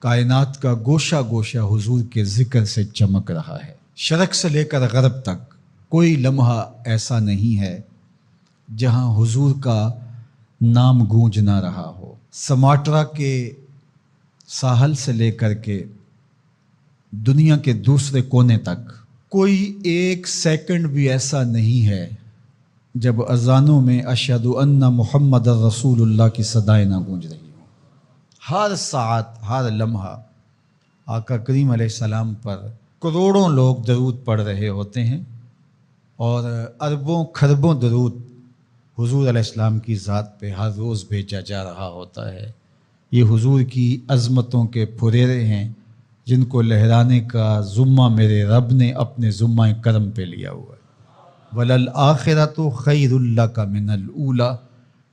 کائنات کا گوشہ گوشہ حضور کے ذکر سے چمک رہا ہے۔ شرق سے لے کر غرب تک کوئی لمحہ ایسا نہیں ہے جہاں حضور کا نام گونج نہ رہا ہو۔ سماٹرا کے ساحل سے لے کر کے دنیا کے دوسرے کونے تک کوئی ایک سیکنڈ بھی ایسا نہیں ہے جب اذانوں میں اشہد ان محمد رسول اللہ کی صدائیں نہ گونج رہی ہوں۔ ہر ساعت، ہر لمحہ آقا کریم علیہ السلام پر کروڑوں لوگ درود پڑھ رہے ہوتے ہیں اور اربوں کھربوں درود حضور علیہ السلام کی ذات پہ ہر روز بھیجا جا رہا ہوتا ہے۔ یہ حضور کی عظمتوں کے پھریرے ہیں جن کو لہرانے کا ذمہ میرے رب نے اپنے ذمہ کرم پہ لیا ہوا ہے۔ وَلَلْآخِرَةُ خَيْرٌ لَكَ مِنَ الْأُولَى،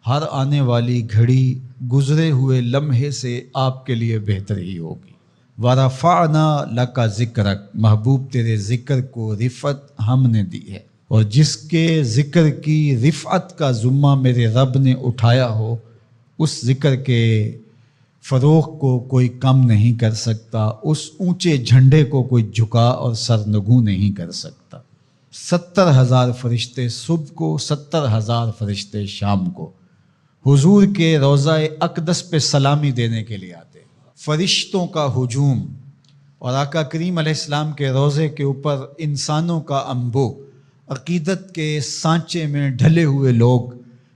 ہر آنے والی گھڑی گزرے ہوئے لمحے سے آپ کے لیے بہتر ہی ہوگی۔ وَرَفَعْنَا لَكَ ذِكْرَكَ، محبوب تیرے ذکر کو رفعت ہم نے دی ہے، اور جس کے ذکر کی رفعت کا ذمہ میرے رب نے اٹھایا ہو اس ذکر کے فروغ کو کوئی کم نہیں کر سکتا، اس اونچے جھنڈے کو کوئی جھکا اور سرنگوں نہیں کر سکتا۔ 70,000 فرشتے صبح کو، 70,000 فرشتے شام کو حضور کے روضہ اقدس پہ سلامی دینے کے لیے آتے۔ فرشتوں کا ہجوم اور آقا کریم علیہ السلام کے روضے کے اوپر انسانوں کا انبو، عقیدت کے سانچے میں ڈھلے ہوئے لوگ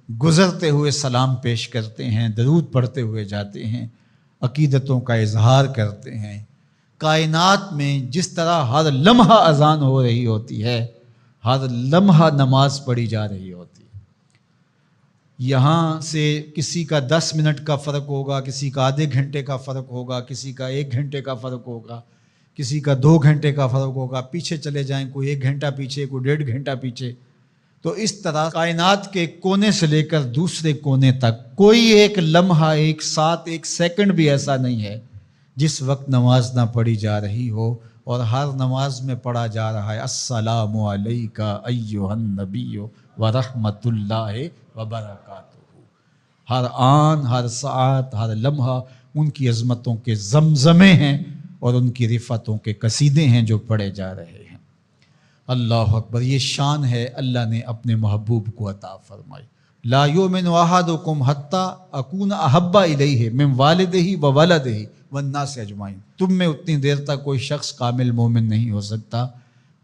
گزرتے ہوئے سلام پیش کرتے ہیں، درود پڑھتے ہوئے جاتے ہیں، عقیدتوں کا اظہار کرتے ہیں۔ کائنات میں جس طرح ہر لمحہ اذان ہو رہی ہوتی ہے، ہر لمحہ نماز پڑھی جا رہی ہوتی ہے۔ یہاں سے کسی کا 10 منٹ کا فرق ہوگا، کسی کا آدھے گھنٹے کا فرق ہوگا، کسی کا 1 گھنٹے کا فرق ہوگا، کسی کا 2 گھنٹے کا فرق ہوگا، پیچھے چلے جائیں، کوئی 1 گھنٹہ پیچھے، کوئی 1.5 گھنٹہ پیچھے۔ تو اس طرح کائنات کے کونے سے لے کر دوسرے کونے تک کوئی ایک لمحہ، ایک ساتھ، ایک سیکنڈ بھی ایسا نہیں ہے جس وقت نماز نہ پڑھی جا رہی ہو، اور ہر نماز میں پڑھا جا رہا ہے السلام علیکہ ایھا النبی ورحمۃ اللہ وبرکاتہ۔ ہر آن، ہر ساعت، ہر لمحہ ان کی عظمتوں کے زمزمے ہیں اور ان کی رفعتوں کے قصیدے ہیں جو پڑھے جا رہے ہیں۔ اللہ اکبر، یہ شان ہے اللہ نے اپنے محبوب کو عطا فرمائی۔ لا یؤمن احدکم حتی اکون احب الیہ من والدہ وولدہ والناس اجمعین، تم میں اتنی دیر تک کوئی شخص کامل مومن نہیں ہو سکتا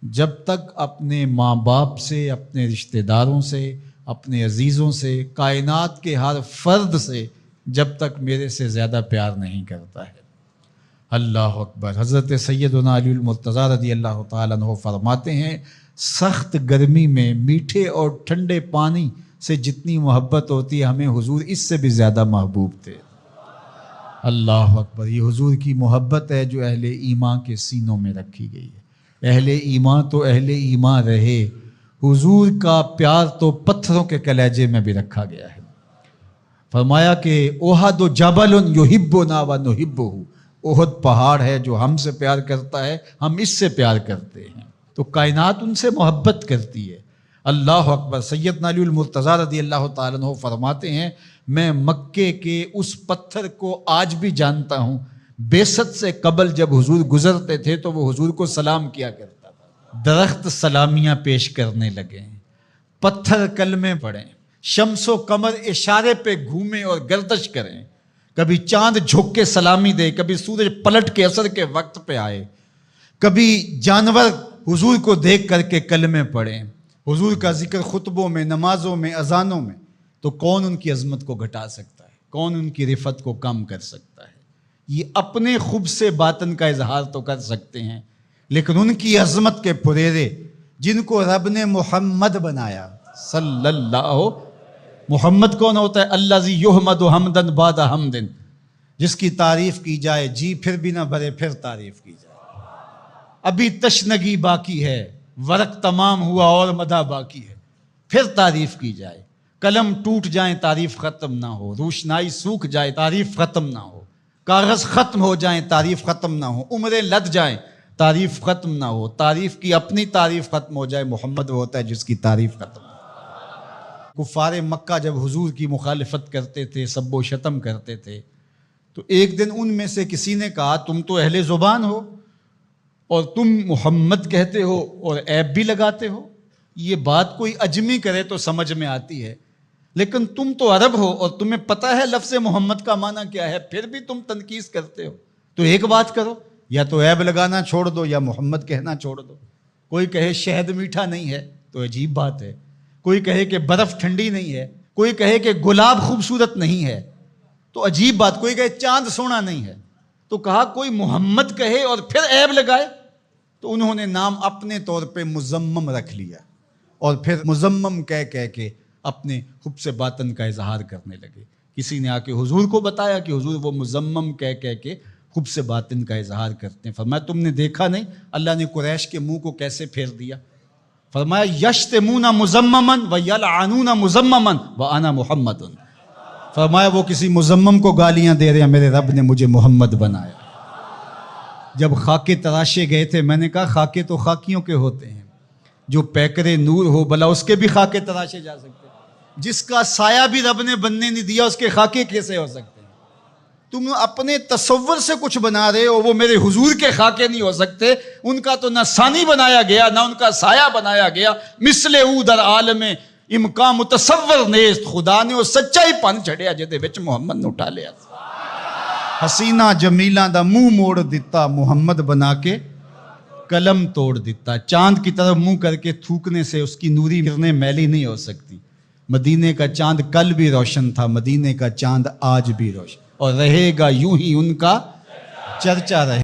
جب تک اپنے ماں باپ سے، اپنے رشتہ داروں سے، اپنے عزیزوں سے، کائنات کے ہر فرد سے جب تک میرے سے زیادہ پیار نہیں کرتا ہے۔ اللہ اکبر۔ حضرت سیدنا علی المرتضیٰ رضی اللہ تعالیٰ عنہ فرماتے ہیں، سخت گرمی میں میٹھے اور ٹھنڈے پانی سے جتنی محبت ہوتی ہے ہمیں حضور اس سے بھی زیادہ محبوب تھے۔ اللہ اکبر۔ یہ حضور کی محبت ہے جو اہل ایمان کے سینوں میں رکھی گئی ہے۔ اہل ایمان تو اہل ایمان رہے، حضور کا پیار تو پتھروں کے کلیجے میں بھی رکھا گیا ہے۔ فرمایا کہ احد جبل یحبنا ونحبہ، احد پہاڑ ہے جو ہم سے پیار کرتا ہے، ہم اس سے پیار کرتے ہیں۔ تو کائنات ان سے محبت کرتی ہے۔ اللہ اکبر۔ سیدنا علی المرتضیٰ رضی اللہ تعالیٰ عنہ فرماتے ہیں، میں مکے کے اس پتھر کو آج بھی جانتا ہوں، بعثت سے قبل جب حضور گزرتے تھے تو وہ حضور کو سلام کیا کرتا تھا۔ درخت سلامیاں پیش کرنے لگے، پتھر کلمے پڑھیں، شمس و قمر اشارے پہ گھومیں اور گردش کریں، کبھی چاند جھک کے سلامی دے، کبھی سورج پلٹ کے اثر کے وقت پہ آئے، کبھی جانور حضور کو دیکھ کر کے کلمے پڑھیں، حضور کا ذکر خطبوں میں، نمازوں میں، اذانوں میں، تو کون ان کی عظمت کو گھٹا سکتا ہے؟ کون ان کی رفعت کو کم کر سکتا ہے؟ یہ اپنے خوب سے باطن کا اظہار تو کر سکتے ہیں، لیکن ان کی عظمت کے پھریرے جن کو رب نے محمد بنایا صلی اللہ، محمد کون ہوتا ہے؟ الذی یحمد حمدا بعد حمد، جس کی تعریف کی جائے جی پھر بھی نہ بھرے، پھر تعریف کی جائے۔ ابھی تشنگی باقی ہے، ورق تمام ہوا اور مدح باقی ہے، پھر تعریف کی جائے۔ قلم ٹوٹ جائیں تعریف ختم نہ ہو، روشنائی سوکھ جائے تعریف ختم نہ ہو، کاغذ ختم ہو جائیں تعریف ختم نہ ہو، عمریں لد جائیں تعریف ختم نہ ہو، تعریف کی اپنی تعریف ختم ہو جائے، محمد وہ ہوتا ہے جس کی تعریف ختم ہو۔ کفار مکہ جب حضور کی مخالفت کرتے تھے، سب و شتم کرتے تھے، تو ایک دن ان میں سے کسی نے کہا تم تو اہل زبان ہو اور تم محمد کہتے ہو اور عیب بھی لگاتے ہو، یہ بات کوئی اجمی کرے تو سمجھ میں آتی ہے، لیکن تم تو عرب ہو اور تمہیں پتہ ہے لفظ محمد کا معنی کیا ہے، پھر بھی تم تنقیص کرتے ہو۔ تو ایک بات کرو، یا تو عیب لگانا چھوڑ دو یا محمد کہنا چھوڑ دو۔ کوئی کہے شہد میٹھا نہیں ہے تو عجیب بات ہے، کوئی کہے کہ برف ٹھنڈی نہیں ہے، کوئی کہے کہ گلاب خوبصورت نہیں ہے تو عجیب بات، کوئی کہے چاند سونا نہیں ہے، تو کہا کوئی محمد کہے اور پھر عیب لگائے، تو انہوں نے نام اپنے طور پہ مزمم رکھ لیا اور پھر مزمم کہہ کے اپنے حب سے باطن کا اظہار کرنے لگے۔ کسی نے آ کے حضور کو بتایا کہ حضور وہ مزمم کہہ کے حب سے باطن کا اظہار کرتے ہیں۔ فرمایا تم نے دیکھا نہیں اللہ نے قریش کے منہ کو کیسے پھیر دیا؟ فرمایا یشتمون مزمما ویلعنون مزمما وانا محمد۔ فرمایا وہ کسی مزمم کو گالیاں دے رہے ہیں، میرے رب نے مجھے محمد بنایا۔ جب خاکے تراشے گئے تھے، میں نے کہا خاکے تو خاکیوں کے ہوتے ہیں، جو پیکرے نور ہو بلا اس کے بھی خاکے تراشے جا سکتے ہیں، جس کا سایہ بھی رب نے بننے نہیں دیا اس کے خاکے کیسے ہو سکتے ہیں؟ تم اپنے تصور سے کچھ بنا رہے ہو، وہ میرے حضور کے خاکے نہیں ہو سکتے، ان کا تو نہ ثانی بنایا گیا نہ ان کا سایہ بنایا گیا۔ مثل او در عالم امکان متصور نیست، خدا نے وہ سچائی پن چھڑیا جدے وچ محمد نے اٹھا لیا۔ حسینہ جمیلاں دا منہ موڑ دیتا محمد بنا کے قلم توڑ دیتا۔ چاند کی طرف منہ کر کے تھوکنے سے اس کی نوری کرنیں میلی نہیں ہو سکتی۔ مدینے کا چاند کل بھی روشن تھا، مدینے کا چاند آج بھی روشن، اور رہے گا یوں ہی ان کا چرچا رہے